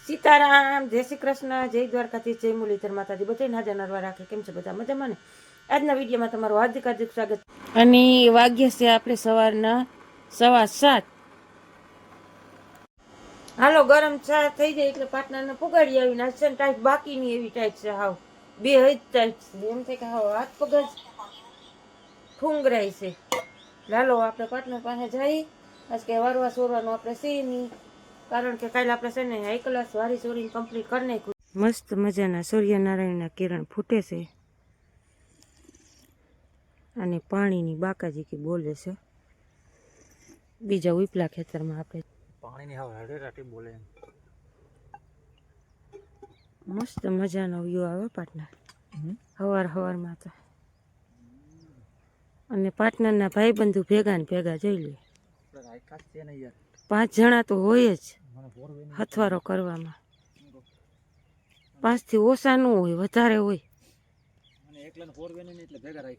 સીતારામ, જય શ્રી કૃષ્ણ, જય દ્વારકાથી, જય મુરલીધર માતાજી. બધાને હાજર નરવા રાખે. કેમ છે બધા મજામાં ને? આજના વિડીયોમાં તમારું હાર્દિક હાર્દિક સ્વાગત. અને વાગ્યા છે આપણે સવારના 7:15. હાલો, ગરમ ચા થઈ જાય એટલે પાટનરને પુગાડી આવીને છે ને ટાઈટ બાકીની એવી ટાઈટ છે. હાવ બે જ ટાઈટ છે. એમ થાય કે હાવ હાથ પગ જ ઠુંગરાય છે. હાલો આપણે પાટનર પાસે જઈ. આજ કે વારવા સોરવાનું આપણે છે નહીં, કારણ કે કાલે આપણે છે ને હાઈ ક્લાસ વારી ચોરીને કમ્પ્લીટ કરી નાખ્યું. મસ્ત મજાના સૂર્યનારાયણના કિરણ ફૂટે છે અને પાણીની બાકાજી કે બોલે છે. બીજા ઉપલા ખેતરમાં આપણે પાણીની હળેરાટી બોલે. મસ્ત મજાનો વ્યૂ આવે પાટનર હવારમાં તો. અને પાટનરના ભાઈબંધુ ભેગા ને ભેગા જોઈ લે. 5 જણા તો હોય જ હથવારો કરવામાં. 5 થી ઓછા ન હોય, વધારે હોય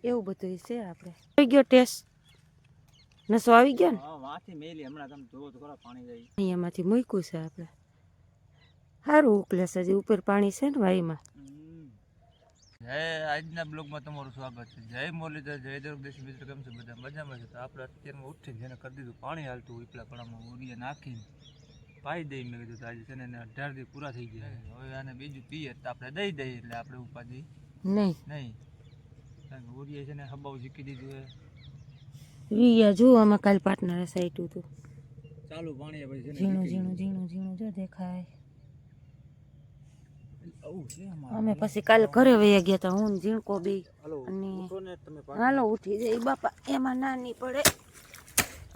એવું બધું છે. આપણે આવી ગયો ટેસ્ટ નસો આવી ગયો ને અહીંયામાંથી મૂક્યું છે આપણે. સારું ઉકલે છે. હજી ઉપર પાણી છે ને વાઈમાં. આજના બ્લોગમાં તમારું સ્વાગત છે. જય મુરલીધર, જય દેશી મિત્ર. કેમ છે બધા? મજામાં છે. તો આપણે અત્યારમાં ઉઠીને જેને કરી દીધું પાણી હાલતું ઉપલા પડામાં ઉરિયા નાખીને પાઈ દઈ. મેં કીધું આજે છે ને 18 દી પૂરા થઈ ગયા. હવે આને બીજું પીએ તો આપણે દઈ દઈએ, એટલે આપણે ઉપાધિ નહીં. કારણ કે ઉરિયા છે ને હબાવ શીખી દીધું. રિયા જો આમાં કાલ પાર્ટનરે સાઈટ્યું હતું ચાલુ પાણી પછી ઝીણું જો દેખાય. અમે પછી કાલે ઘરે વયા ગયા હતા, હું ઝીણકો બી. અને હાલો ઉઠી જાય બાપા, એમાં નાની પડે.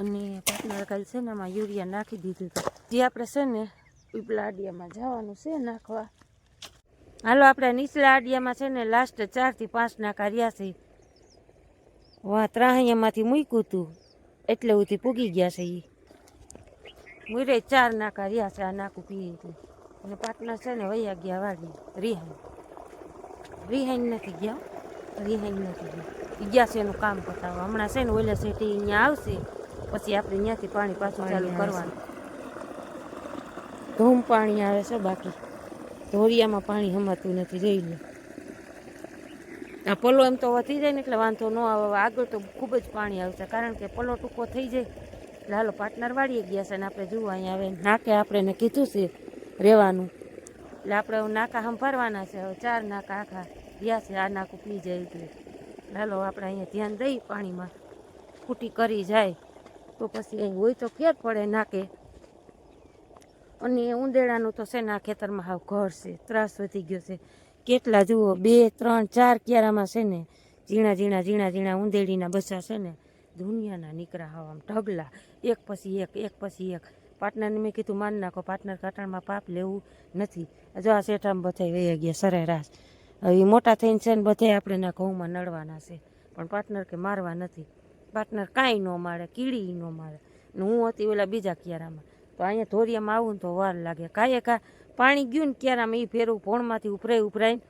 અને પાર્ટનર કાલે છે ને એમાં યુરિયા નાખી દીધું હતું. જે આપણે છે ને ઉપલા આડિયામાં જવાનું છે નાખવા. હાલો આપણે નીચલા આડિયામાં છે ને લાસ્ટ 4 થી 5 નાકા રહ્યા છે. વાહ, ત્રાહિયામાંથી મૂક્યું હતું એટલે ઉથી પૂગી ગયા છે. એ મુરે 4 નાકા રહ્યા છે. આ નાકું પીએ એટલે. અને પાર્ટનર છે ને વૈયા ગયા વાડી રિહાઈન નથી ગયા છે એનું કામ પતાવવા. હમણાં છે ને ઓલા સેટી અહીંયા આવશે, પછી આપણે ત્યાંથી પાણી પાછું ચાલુ કરવાનું. ધૂમ પાણી આવે છે, બાકી ધોરિયામાં પાણી હમાતું નથી. જોઈ લે આ પલો એમ તો વધી જાય ને એટલે વાંધો ન આવે. આગળ તો ખૂબ જ પાણી આવશે, કારણ કે પલો ટૂંકો થઈ જાય. એટલે હાલો પાર્ટનર વાળીએ ગયા છે ને આપણે જુઓ અહીંયા આવે નાકે આપણે એને કીધું છે રહેવાનું. એટલે આપણે નાકા સંભાળવાના છે. હવે 4 નાકા આખા રહ્યા છે. આ નાકું પી જાય એટલે હાલો આપણે અહીંયા ધ્યાન દઈ. પાણીમાં ફૂટી કરી જાય તો પછી અહીં હોય તો ફેર પડે નાકે. અને ઉંદેડાનું તો છે ને આ ખેતરમાં હાવ ઘર છે. ત્રાસ વધી ગયો છે. કેટલા જુઓ, 2, 3, 4 ક્યારામાં છે ને ઝીણા ઉંદેડીના બચ્ચા છે ને દુનિયાના નીકળ્યા. હાવ આમ ઢગલા, એક પછી એક. પાર્ટનરને મેં કીધું માન નાખો. પાર્ટનર કાટણમાં પાપ લેવું નથી. જો આ શેઠામાં બધાય વહી ગયા સરેરાશ. હવે મોટા થઈને છે ને બધે આપણે ના ઘઉંમાં નડવાના છે, પણ પાર્ટનર કે મારવા નથી. પાર્ટનર કાંઈ ન મારે, કીડી ન મારે. ને હું હતી ઓલા બીજા ક્યારામાં. તો અહીંયા ધોરિયામાં આવું ને તો વાર લાગે. કાંઈ પાણી ગયું ને ક્યારામાં એ ફેરવું ભોણમાંથી ઉભરાઈને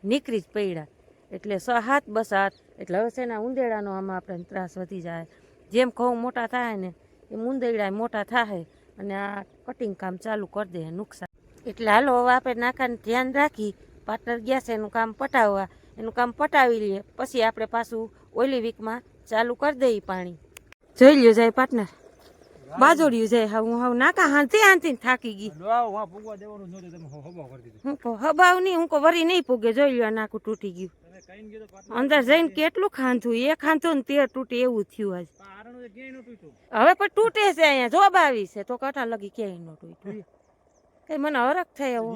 નીકળી જ પડ્યા. એટલે 6 બસ હાથ. એટલે હવે છે ને ઉંદેડાનો આમાં આપણે ત્રાસ વધી જાય. જેમ ઘઉં મોટા થાય ને એમ ઉંદેડા મોટા થાય અને આ કટિંગ કામ ચાલુ કરી દે નુકસાન. એટલે હાલો હવે આપણે નાકાને ધ્યાન રાખી. પાર્ટનર ગયા છે એનું કામ પટાવવા, એનું કામ પટાવી લઈએ પછી આપણે પાછું ઓલી વીકમાં ચાલુ કરી દઈએ પાણી. જોઈ લ્યો જાય પાર્ટનર બાજોડ્યું જાય. હું હવે નાકા હાંતી થાકી ગઈ. હું કહું હબાવ નહીં, હું કહું વરી નહીં પૂગે. જોઈ લ્યો નાકું તૂટી ગયું. અંદર જઈને કેટલું ખાંધું, એક ખાંધું ને 13 તૂટે એવું થયું આજ. હવે પણ તૂટે છે. અહીંયા જોબ આવી છે તો કટા લગી ક્યાંય ન તૂટ્યું. કઈ મને હરખ થાય એવો.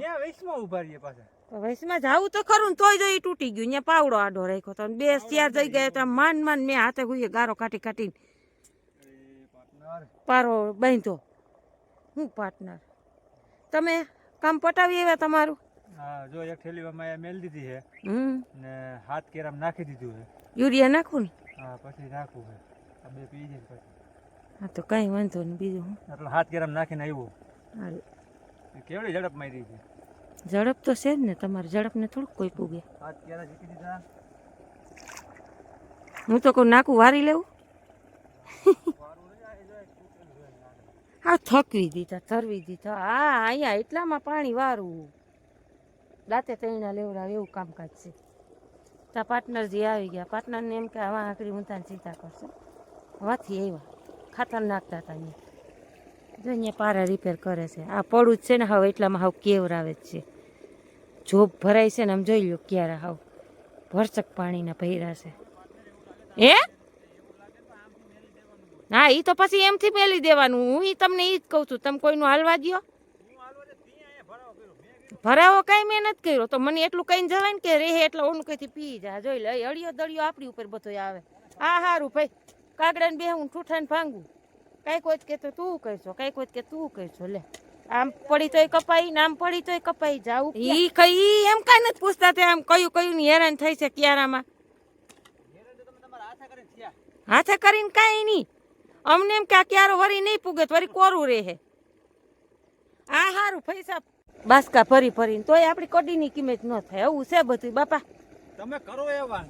વૈશમાં જાવું તો ખરું ને તોય જો એ તૂટી ગયું. અહીંયા પાવડો આડો રાખ્યો તો 2 4 જઈ ગયા તો માંડ મેં હાથે હુઈએ ગારો કાઢીને પારો બાંધ્યો. હું પાર્ટનર તમે કામ પટાવી આવ્યા તમારું? હા, જો એક થેલીમાં મેલ દીધી છે ને 7 કેરામ નાખી દીધું છે. યુરિયા નાખું ને? હા, પછી નાખવું છે. આ બે પી જાય પછી. હા તો કઈ વાંધો નહીં. બીજું હું એટલે 7 કેરામ નાખીને આવ્યો. હારું. કેવડી ઝડપ મારી છે? ઝડપ તો છે જ ને. તમારી ઝડપને થોડુંક કોઈ પૂગે. 7 કેરા જીકી દીધા. હું તો કોઈ નાકું વારી લેવું. આ થકવી દીધા ધરવી દીધા. હા અહીંયા એટલામાં પાણી વારવું દાંતે તૈણા લેવડાવે એવું કામકાજ છે. ત્યાં પાર્ટનરજી આવી ગયા. પાર્ટનરને એમ કે આવા આકડી ઊંધાને ચિંતા કરશે. વાથી આવ્યા ખાતર નાખતા હતા અહીંયા. જો અહીંયા પારા રિપેર કરે છે. આ પડું જ છે ને હવે એટલામાં હાવ કેવરાવે જ છે. જોબ ભરાય છે ને આમ જોઈ લો ક્યારે હાવ ભરચક પાણીના ભર્યા છે. હે હા એ તો પછી એમથી મેલી દેવાનું. હું તમને એ જ કહું છું. તમે કોઈનું હાલવા દ્યો. ભરાવો કઈ મેં નથી કર્યો તો મને એટલું કઈ જવાય ને કે રેહે એટલે ઓનું કઈથી પી જાય. જોઈ લે અડિયો દળિયો આપણી ઉપર બધો આવે. હા સારું ભાઈ કાગડા ને બેહું ઠૂઠા ને ભાંગું. કઈ કોઈ કે તો તું કહેશો કઈ કોઈ કે તું કહેશો. લે આમ પડી તોય કપાઈ ને આમ પડી તોય કપાઈ જાવું. ઈ કઈ એમ કઈ નથી પૂછતા તે આમ કયું કયું ની હેરાન થઈ છે ક્યારામાં. હાથે કરીને કઈ નહીં અમને એમ કે આ ક્યારો વરી નહીં પૂગે તો વરી કોરું રહે. આ સારું પૈસા બાસકા ફરી ફરીને તોય આપણી કડીની કિંમત ન થાય. આવું છે બધું બાપા. તમે કરો એવા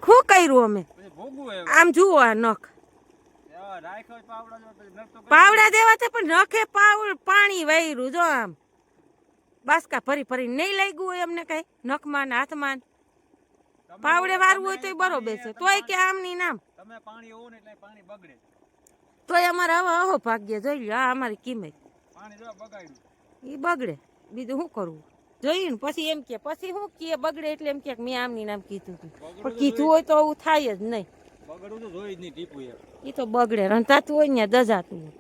શું કર્યું અમે ભોગવું એવા આમ જુઓ આ નખ રાખ્યો પાવડા જો પછી નખ તો પાવડા દેવા છે પણ નખે પાણી વાયરું જો આમ બાસકા ફરી ફરીને નહીં લાગ્યું હોય અમને કઈ નખમાં ને હાથમાં પાવડે વારવું હોય તોય બરોબર છે. તોય કે આમની નામ તમે પાણી ઓવો ને એટલે પાણી બગડે. તોય અમારે હવે અહો ભાગ્ય જોઈ લો. આ અમારી કિંમત પાણી જો બગાડ્યું એ બગડે. બીજું શું કરવું જોયું ને પછી એમ કે પછી શું કે બગડે એટલે એમ કે મેં આમની નામ કીધું હતું પણ કીધું હોય તો આવું થાય જ નહીં. બગડવું તો જોઈ જ નહીં ટીપું એ તો બગડે રંધાતું હોય ને દજાતું હોય.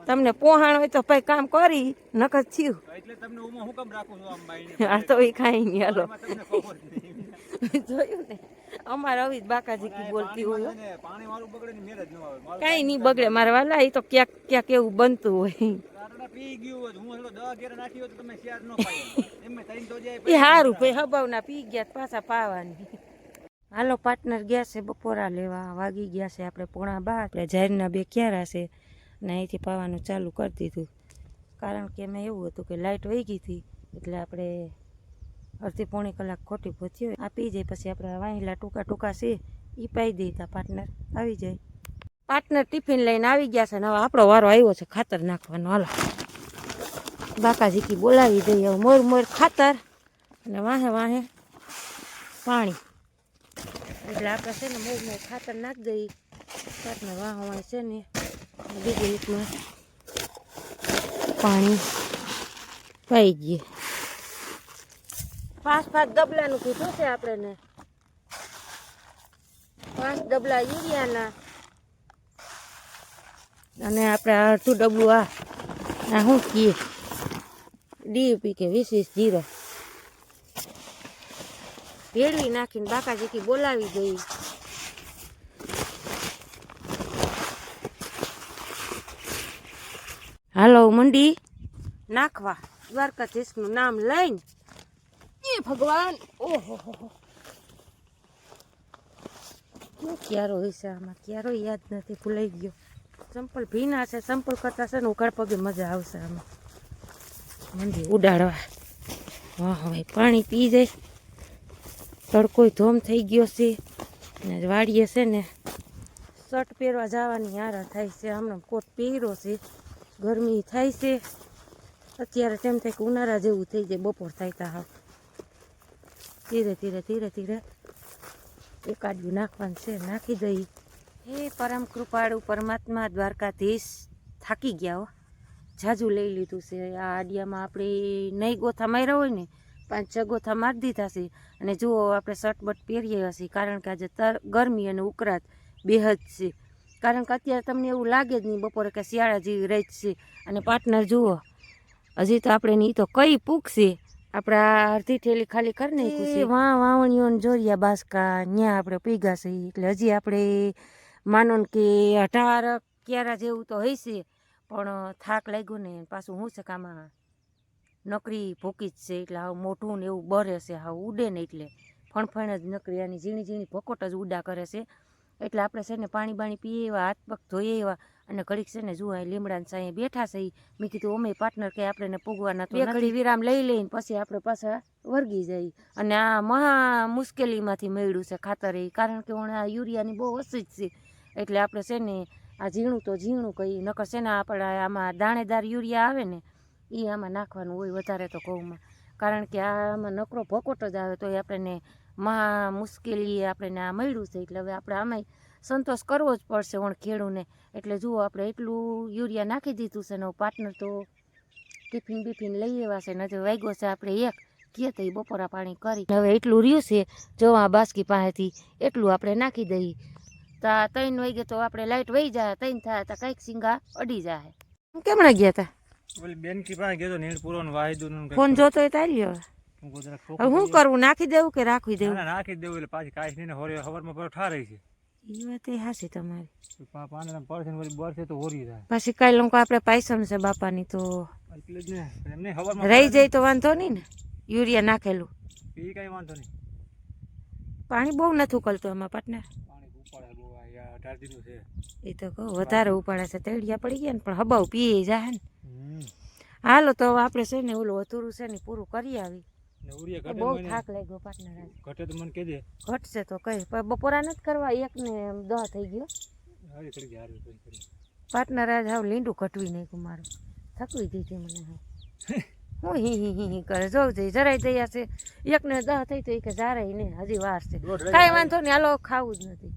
તમને પોહાણ હોય તો ભાઈ કામ કરી નકર થયું. એટલે તમને હું હુકમ રાખું છું આમ બાઈને. આ તો એ ખાઈ નહીં હાલો તમને ખબર નહીં જોયું ને અમારે આવી જ બાકાજી કી બોલતી હોય હો. પાણી વાળું બગડે ને મેર જ ન આવે. કાંઈ નહીં બગડે મારા વાલા. એ તો ક્યાંક ક્યાંક એવું બનતું હોય. પી ગયું હોય હું 10 ઘેર નાખી હોય તો તમે શેર ન પાય એમ તઈને તો જાય. એ સારું ભાઈ હબાવના પી ગયા પાછા પાવાની. હાલો પાર્ટનર ગયા છે બપોરા લેવા. વાગી ગયા છે આપણે 11:30. આપણે જાહેરના 2 ક્યારા છે ને અહીંથી પાવાનું ચાલુ કરી દીધું. કારણ કે એમાં એવું હતું કે લાઇટ વહી ગઈ હતી એટલે આપણે અડધી પોણી કલાક ખોટી પહોંચી હોય. આ પી જાય પછી આપણે વાહિલા ટૂંકા ટૂંકા છે એ પાઈ દઈતા પાર્ટનર આવી જાય. પાર્ટનર ટિફિન લઈને આવી ગયા છે ને હવે આપણો વારો આવ્યો છે ખાતર નાખવાનો. હાલો બાકાજી કી બોલાવી દઈએ. હવે મોર મોર ખાતર અને વાહે વાહે પાણી. એટલે આપણે છે ને મોર મોર ખાતર નાખી દઈએ. પાર્ટનર વાહ વાહ છે ને બીજી રીતમાં પાણી પાઈ ગયે. 5 ડબલાનું કીધું છે આપણે ને 5 ડબલા યુરિયાના અને આપણે અડધું ડબલું આ શું કહીએ ડીપી કે 20-20 ભેળવી નાખીને બાકાજી કી બોલાવી દઈ. હાલો મંડી નાખવા દ્વારકાધીશનું નામ લઈને. એ ભગવાન ઓહો શું ક્યારો હોય છે આમાં. ક્યારો યાદ નથી ભૂલાઈ ગયો. સંપલ ભીના છે. સંપલ કરતા છે ને ઉઘાડ પગે મજા આવશે આમાં મંદી ઉડાડવા. વાહ ભાઈ પાણી પી જાય. તડકો ધોમ થઈ ગયો છે ને વાડીએ છે ને શર્ટ પહેરવા જવાની હારા થાય છે. હમણાં કોટ પહેર્યો છે. ગરમી થાય છે અત્યારે. તેમ થાય કે ઉનાળા જેવું થઈ જાય. બપોર થાય તા હાવ ધીરે ધીરે ધીરે ધીરે એકાડ્યું નાખવાનું છે. નાખી દઈ. હે પરમ કૃપાળુ પરમાત્મા દ્વારકાધીશ થાકી ગયા હો. જાજુ લઈ લીધું છે. આ આડિયામાં આપણે નહીં ગોથા માર્યા હોય ને 5-6 ગોથા મારી દીધા છે. અને જુઓ આપણે શર્ટ બટ પહેરીએ હશે કારણ કે આજે ગરમી અને ઉકળાટ બેહદ છે. કારણ કે અત્યારે તમને એવું લાગે જ નહીં બપોરે કે શિયાળા જેવી રહી છે. અને પાર્ટનર જુઓ હજી તો આપણે નહીં તો કઈ પૂગશે. આપણા અડધી થેલી ખાલી કરી નાખ્યું છે. વાવણીઓ ને જોરિયા બાસકા ત્યાં આપણે પીગા છે. એટલે હજી આપણે માનો કે 18 ક્યારા જેવું તો હશે પણ થાક લાગ્યો ને પાછું શું છે કે આમાં નકરી ભૂકી જ છે. એટલે હાવ મોઢું ને એવું બરે છે. હાવ ઉડે ને એટલે ફણફણ જ નકરી આની ઝીણી ઝીણી ભોકોટ જ ઉડા કરે છે. એટલે આપણે છે ને પાણી બાણી પીએ એવા હાથ પગ ધોઈએ એવા અને ઘડીક છે ને જુઓ લીમડાને સાંયે બેઠા છે. મેં કીધું અમે પાર્ટનર કે આપણે પૂગવાના તો ઘડી વિરામ લઈ લઈને પછી આપણે પાછા વર્ગી જઈએ. અને આ મહા મુશ્કેલીમાંથી મળ્યું છે ખાતર. એ કારણ કે આ યુરિયાની બહુ ઓછી જ છે એટલે આપણે છે ને આ ઝીણું તો ઝીણું કહી નકર છે ને આપણે આમાં દાણેદાર યુરિયા આવે ને એ આમાં નાખવાનું હોય વધારે તો ઘઉંમાં, કારણ કે આમાં નકરો ભકોટ જ આવે તો એ આપણને મહા મુશ્કેલી આપણને આ મળ્યું છે. એટલે હવે આપણે આમાંય સંતોષ કરવો જ પડશે ઓણ ખેડૂને. એટલે જુઓ આપણે એટલું યુરિયા નાખી દીધું છે ને પાર્ટનર તો ટિફિન બિફિન લઈ આવ્યા છે ને હજુ વાગ્યો છે આપણે એક કીએ તો એ બપોરા પાણી કરી હવે એટલું રહ્યું છે જો આ બાસ્કી પાસેથી એટલું આપણે નાખી દઈએ. તા 3 વાગે તો આપણે લાઈટ વહી જાય, 3 થાય તો કંઈક સિંગા અડી જાય. કેમણા ગયા હતા? ઓલી બેન કી પાસે ગયો તો નીણ પૂરો વાહિદું ફોન જોતો હોય તારી હવે શું કરવું, નાખી દેવું કે રાખવી દેવું? નાખી દેવું એટલે પાછી કાંઈ નહીં ને હોરી હવારમાં પર ઠારે છે. એ વાત એ હાસી તમારી. પાને પડશે ને વળી બરશે તો હોરી જાય. પછી કાંઈ લોકો આપણે પાયસમ છે બાપાની તો એટલે જ ને એમને હવારમાં રહી જાય તો વાંધો નહીં ને યુરિયા નાખેલું. એ કાંઈ વાંધો નહીં. પાણી બહુ નથી ઉકલતું એમાં પાર્ટનર. પાણી ઉપાડે બહુ આ 18 દીનું છે. એ તો કહું વધારે ઉપાડે છે, તેડિયા પડી ગયા ને પણ હબાવ પીએ જાય ને. હાલો તો હવે આપણે છે ને ઓલું અધૂરું છે ને પૂરું કરી આવી. બહુ થાક લાગ્યો પાર્ટનર આજે. ઘટે તો મને કહેજે. ઘટશે તો કઈ પણ બપોરા નથી કરવા, 1 ને 10 થઈ ગયો પાર્ટનર. આજ હાવ લીંડું ઘટવી નાખ્યું મારું, થકવી દીધી મને. હું હી કરે જોઉં જઈ જરાય દયા છે. 1 ને 10 થઈ તો એ કે જરાય ને હજી વાર છે. કાંઈ વાંધો નહીં, હાલો ખાવું જ નથી,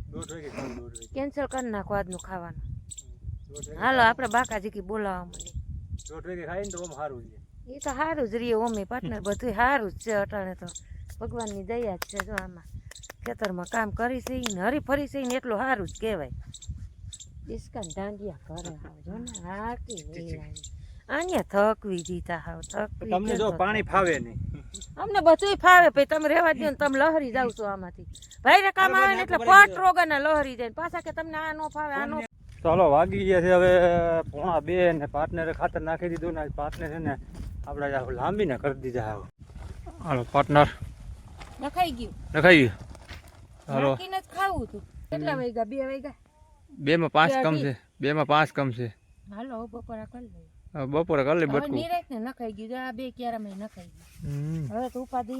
કેન્સલ કરી નાખો આજનું ખાવાનું. હાલો આપણે બાકાજી કી બોલાવવા માંડી. એ તો સારું જ રહીએ ઓમે પાર્ટનર, બધું સારું જ છે અટાણે તો ભગવાનની દયા જ છે. જો આમાં ખેતરમાં કામ કરી છે ને હરી ફરી છે ને એટલું સારું જ કહેવાય. ડિસ્કાન દાંડિયા કરે જો ને હાકી આને થકવી દીધા હાવ થકવી. તમને જો પાણી ફાવે નહીં, અમને બધુંય ફાવે ભાઈ, તમે રહેવા દો ને તમે લહરી જાવ છો આમાંથી. ભાઈ કામ આવે ને એટલે પટ રોગાના લહરી જાય પાછા કે તમને આ નો ફાવે આ નો. ચાલો વાગી ગયા છે હવે 1:30 ને પાર્ટનરે ખાતર નાખી દીધું ને પાર્ટનર છે ને આપણે લાંબીને કરી દીધા. હાલો પાર્ટનર નખાઈ ગયું, નખાઈ ગયું. હાલો નાખીને જ ખાવું હતું. કેટલા વાગ્યા? 2 વાગ્યા. 2 માં 5 કમ છે, 2 માં 5 કમ છે. હાલો બપોરા કરી લઈએ. બપોરે કરી લે બટકું. નિરાત ને નખાઈ ગયું આ 2 ક્યારામાં નખાઈ ગયું. હવે તો ઉપાધિ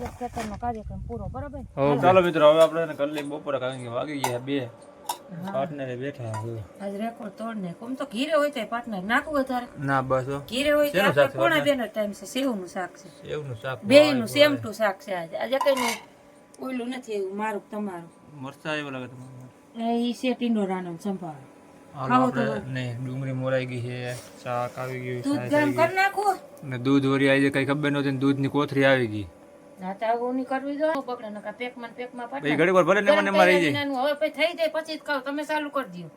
એક ખેતરનો કાર્યક્રમ પૂરો બરાબર. ચાલો મિત્રો હવે આપણે કરી લઈએ બપોરે, કારણ કે વાગી ગયા 2. પાર્ટનરે બેઠા આજ રેકોર્ડ તોડ ને કોમ તો ઘીરે હોય તો પાર્ટનર નાખવું વધારે ના બસ ઘીરે હોય તો આપણે કોણા બેનો ટાઈમ છે. સેવનું શાક છે, સેવનું શાક બેયનું સેમ ટુ શાક છે. આજે કઈ ઓઈલું નથી એવું મારું તમારું. મરચા એવા લાગે તમારે એ છે ટીંડોરાનો સંભાળ. ખાવો તો નહીં, ડુંગળી મોરાઈ ગઈ છે, શાક આવી ગયું, દૂધ ગરમ કરી નાખો ને દૂધ વરી આવી કઈ ખબર નહોતી ને દૂધની કોથરી આવી ગઈ. નાતાગોની કરવી દો બગડે નકા પેકમાં ઘડી વાર ભલે ને મને રહી જાય. હવે પછી થઈ જાય પછી જ ખાવ તમે ચાલુ કરી દો.